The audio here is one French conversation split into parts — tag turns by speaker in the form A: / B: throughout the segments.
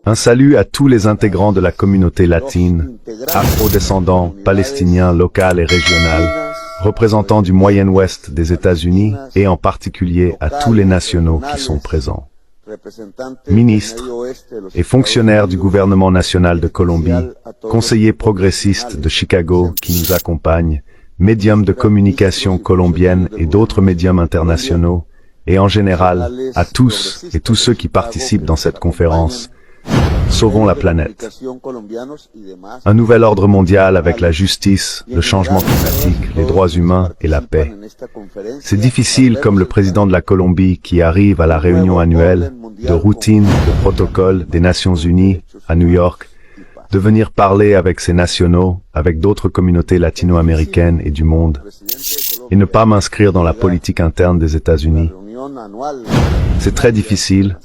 A: Un salut à tous les intégrants de la communauté latine, afro-descendants, palestiniens, locaux et régionaux, représentants du Moyen-Ouest des États-Unis et en particulier à tous les nationaux qui sont présents. Ministres et fonctionnaires du gouvernement national de Colombie, conseillers progressistes de Chicago qui nous accompagnent, médiums de communication colombiennes et d'autres médiums internationaux, et en général, à tous et tous ceux qui participent dans cette conférence. Sauvons la planète. Un nouvel ordre mondial avec la justice, le changement climatique, les droits humains et la paix. C'est difficile comme le président de la Colombie qui arrive à la réunion annuelle, de routine, de protocole des Nations Unies, à New York, de venir parler avec ses nationaux, avec d'autres communautés latino-américaines et du monde, et ne pas m'inscrire dans la politique interne des États-Unis. C'est très difficile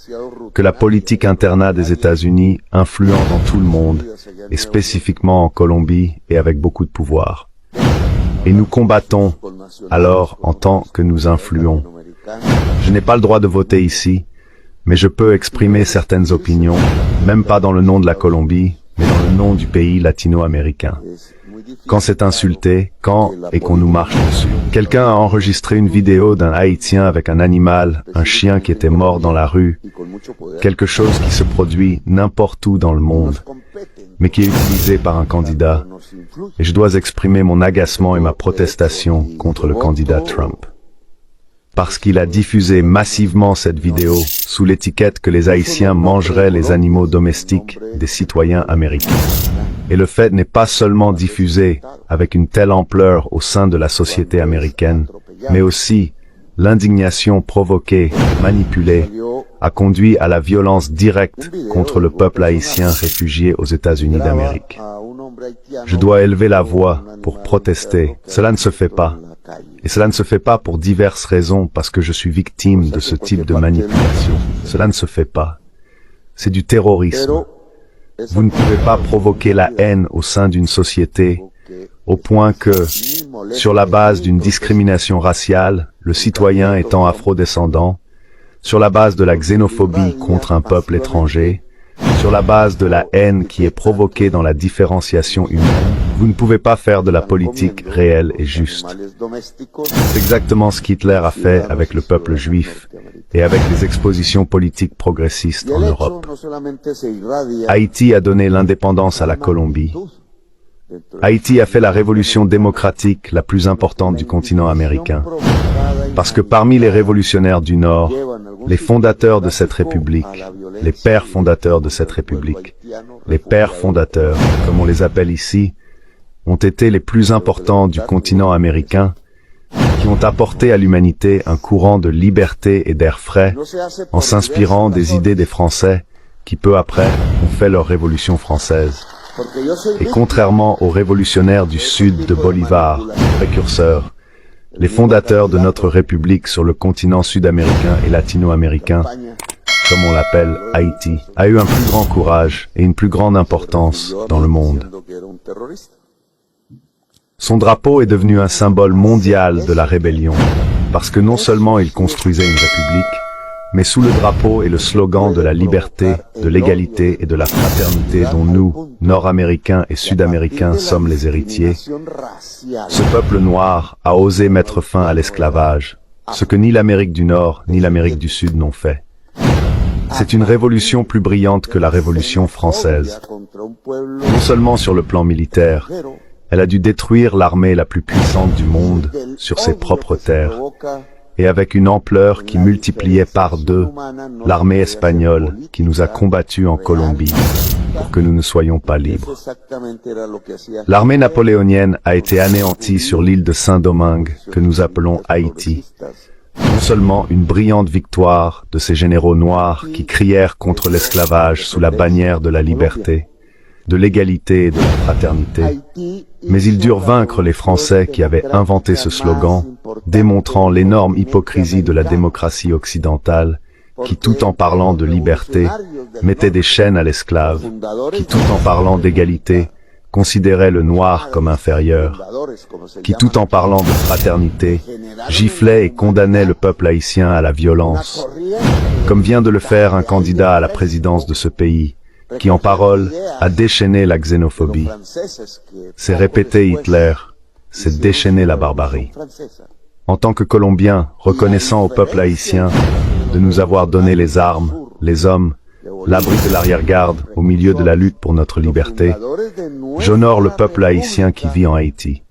A: que la politique interne des États-Unis influent dans tout le monde, et spécifiquement en Colombie et avec beaucoup de pouvoir. Et nous combattons alors en tant que nous influons. Je n'ai pas le droit de voter ici, mais je peux exprimer certaines opinions, même pas dans le nom de la Colombie, mais dans le nom du pays latino-américain. Quand c'est insulté, quand et qu'on nous marche dessus. Quelqu'un a enregistré une vidéo d'un Haïtien avec un animal, un chien qui était mort dans la rue, quelque chose qui se produit n'importe où dans le monde, mais qui est utilisé par un candidat, et je dois exprimer mon agacement et ma protestation contre le candidat Trump. Parce qu'il a diffusé massivement cette vidéo sous l'étiquette que les Haïtiens mangeraient les animaux domestiques des citoyens américains. Et le fait n'est pas seulement diffusé avec une telle ampleur au sein de la société américaine, mais aussi l'indignation provoquée, manipulée, a conduit à la violence directe contre le peuple haïtien réfugié aux États-Unis d'Amérique. Je dois élever la voix pour protester. Cela ne se fait pas. Et cela ne se fait pas pour diverses raisons parce que je suis victime de ce type de manipulation. Cela ne se fait pas. C'est du terrorisme. Vous ne pouvez pas provoquer la haine au sein d'une société au point que, sur la base d'une discrimination raciale, le citoyen étant afro-descendant, sur la base de la xénophobie contre un peuple étranger, sur la base de la haine qui est provoquée dans la différenciation humaine, vous ne pouvez pas faire de la politique réelle et juste. C'est exactement ce qu'Hitler a fait avec le peuple juif et avec les expositions politiques progressistes en Europe. Haïti a donné l'indépendance à la Colombie. Haïti a fait la révolution démocratique la plus importante du continent américain. Parce que parmi les révolutionnaires du Nord, les fondateurs de cette république, les pères fondateurs de cette république, les pères fondateurs, comme on les appelle ici, ont été les plus importants du continent américain, qui ont apporté à l'humanité un courant de liberté et d'air frais, en s'inspirant des idées des Français, qui peu après ont fait leur révolution française. Et contrairement aux révolutionnaires du Sud de Bolivar, précurseurs, les fondateurs de notre République sur le continent sud-américain et latino-américain, comme on l'appelle Haïti, a eu un plus grand courage et une plus grande importance dans le monde. Son drapeau est devenu un symbole mondial de la rébellion, parce que non seulement il construisait une république, mais sous le drapeau est le slogan de la liberté, de l'égalité et de la fraternité dont nous, Nord-Américains et Sud-Américains, sommes les héritiers. Ce peuple noir a osé mettre fin à l'esclavage, ce que ni l'Amérique du Nord ni l'Amérique du Sud n'ont fait. C'est une révolution plus brillante que la Révolution française. Non seulement sur le plan militaire, elle a dû détruire l'armée la plus puissante du monde sur ses propres terres, et avec une ampleur qui multipliait par 2 l'armée espagnole qui nous a combattus en Colombie pour que nous ne soyons pas libres. L'armée napoléonienne a été anéantie sur l'île de Saint-Domingue que nous appelons Haïti. Non seulement une brillante victoire de ces généraux noirs qui crièrent contre l'esclavage sous la bannière de la liberté, de l'égalité et de la fraternité, mais ils durent vaincre les Français qui avaient inventé ce slogan, démontrant l'énorme hypocrisie de la démocratie occidentale, qui tout en parlant de liberté, mettait des chaînes à l'esclave, qui tout en parlant d'égalité, considérait le noir comme inférieur, qui tout en parlant de fraternité, giflait et condamnait le peuple haïtien à la violence, comme vient de le faire un candidat à la présidence de ce pays, qui en parole a déchaîné la xénophobie. C'est répéter Hitler, c'est déchaîner la barbarie. En tant que Colombiens, reconnaissant au peuple haïtien de nous avoir donné les armes, les hommes, l'abri de l'arrière-garde au milieu de la lutte pour notre liberté, j'honore le peuple haïtien qui vit en Haïti.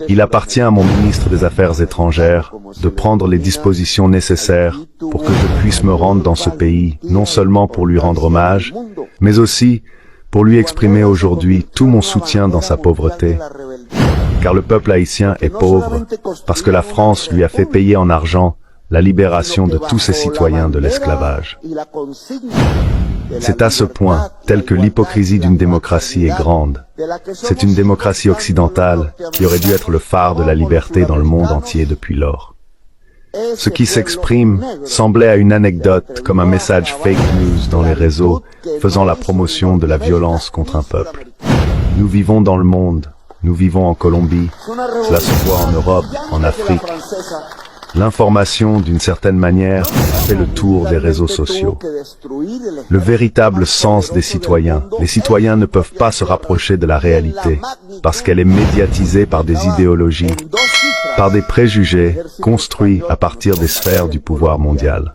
A: Il appartient à mon ministre des Affaires étrangères de prendre les dispositions nécessaires pour que je puisse me rendre dans ce pays, non seulement pour lui rendre hommage, mais aussi pour lui exprimer aujourd'hui tout mon soutien dans sa pauvreté. Car le peuple haïtien est pauvre, parce que la France lui a fait payer en argent la libération de tous ses citoyens de l'esclavage. C'est à ce point, tel que l'hypocrisie d'une démocratie est grande. C'est une démocratie occidentale qui aurait dû être le phare de la liberté dans le monde entier depuis lors. Ce qui s'exprime semblait à une anecdote comme un message fake news dans les réseaux faisant la promotion de la violence contre un peuple. Nous vivons dans le monde, nous vivons en Colombie, cela se voit en Europe, en Afrique. L'information, d'une certaine manière, fait le tour des réseaux sociaux. Le véritable sens des citoyens. Les citoyens ne peuvent pas se rapprocher de la réalité, parce qu'elle est médiatisée par des idéologies, par des préjugés construits à partir des sphères du pouvoir mondial.